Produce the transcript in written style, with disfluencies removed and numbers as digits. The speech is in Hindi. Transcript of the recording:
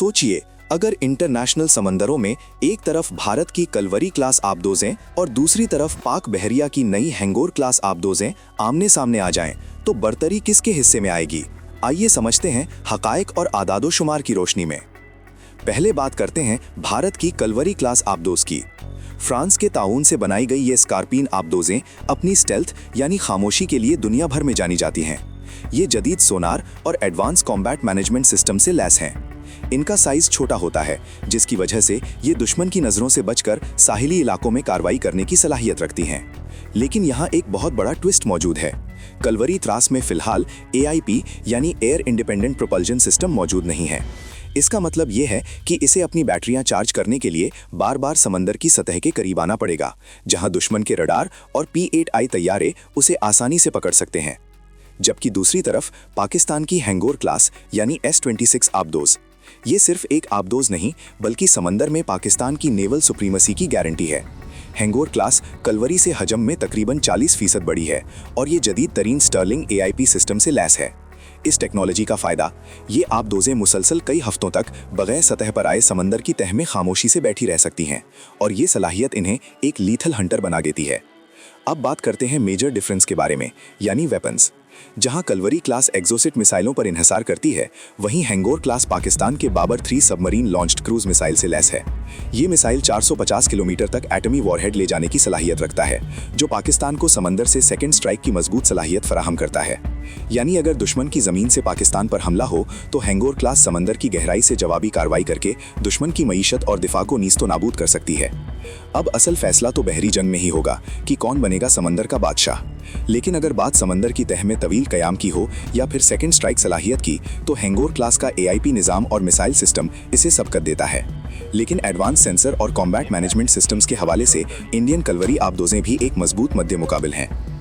सोचिए, अगर इंटरनेशनल समंदरों में एक तरफ भारत की कलवरी क्लास आबदोजें और दूसरी तरफ पाक बहरिया की नई हैंगोर क्लास आबदोजें आमने सामने आ जाएं, तो बर्तरी किसके हिस्से में आएगी? आइए समझते हैं हकायक और आदादो-शुमार की रोशनी में। पहले बात करते हैं भारत की कलवरी क्लास आबदोज की। फ्रांस के ताउन से बनाई गई ये स्कॉर्पियन आबदोजें अपनी स्टेल्थ यानी खामोशी के लिए दुनिया भर में जानी जाती हैं। ये जदीद सोनार और एडवांस कॉम्बैट मैनेजमेंट सिस्टम से लैस हैं। इनका साइज छोटा होता है, जिसकी वजह से ये दुश्मन की नज़रों से बचकर साहिली इलाकों में कार्रवाई करने की सलाहियत रखती हैं। लेकिन यहाँ एक बहुत बड़ा ट्विस्ट मौजूद है। कलवरी त्रास में फिलहाल AIP यानी एयर इंडिपेंडेंट प्रोपल्जन सिस्टम मौजूद नहीं है। इसका मतलब ये है कि इसे अपनी बैटरियां चार्ज करने के लिए बार बार समंदर की सतह के करीब आना पड़ेगा, जहां दुश्मन के रडार और P-8I तैयारे उसे आसानी से पकड़ सकते हैं। जबकि दूसरी तरफ पाकिस्तान की हैंगोर क्लास यानी S-26 आबदोज, ये सिर्फ एक आबदोज नहीं बल्कि समंदर में पाकिस्तान की नेवल सुप्रीमसी की गारंटी है। हैंगोर क्लास कलवरी से हजम में तकरीबन 40% बड़ी है और ये जदीद तरीन स्टर्लिंग AIP सिस्टम से लैस है। इस टेक्नोलॉजी का फायदा, ये आबदोजें मुसलसल कई हफ्तों तक बगैर सतह पर आए समंदर की तह में खामोशी से बैठी रह सकती हैं और ये सलाहियत इन्हें एक लीथल हंटर बना देती है। अब बात करते हैं मेजर डिफरेंस के बारे में, यानी वेपन्स। जहां कलवरी क्लास एक्सोसिट मिसाइलों पर इन्हिसार करती है, वहीं हैंगोर क्लास पाकिस्तान के Babur 3 submarine launched cruise missile से लैस है। ये मिसाइल 450 किलोमीटर तक एटमी वॉरहेड ले जाने की सलाहियत रखता है, जो पाकिस्तान को समंदर से सेकंड स्ट्राइक की मजबूत सलाहियत फराहम करता है। यानी अगर दुश्मन की जमीन से पाकिस्तान पर हमला हो तो हैंगोर क्लास समंदर की गहराई से जवाबी कार्रवाई करके दुश्मन की मईशत और दिफा को नीस्तो नाबूद कर सकती है। अब असल फैसला तो बहरी जंग में ही होगा कि कौन बनेगा समंदर का बादशाह। लेकिन अगर बात समंदर की तह में तवील कयाम की हो या फिर सेकंड स्ट्राइक सलाहियत की, तो हैंगोर क्लास का AIP निज़ाम और मिसाइल सिस्टम इसे सबकत देता है। लेकिन एडवांस सेंसर और कॉम्बैट मैनेजमेंट सिस्टम्स के हवाले से इंडियन कलवरी आबदोजें भी एक मजबूत मद्दे मुकाबिल हैं।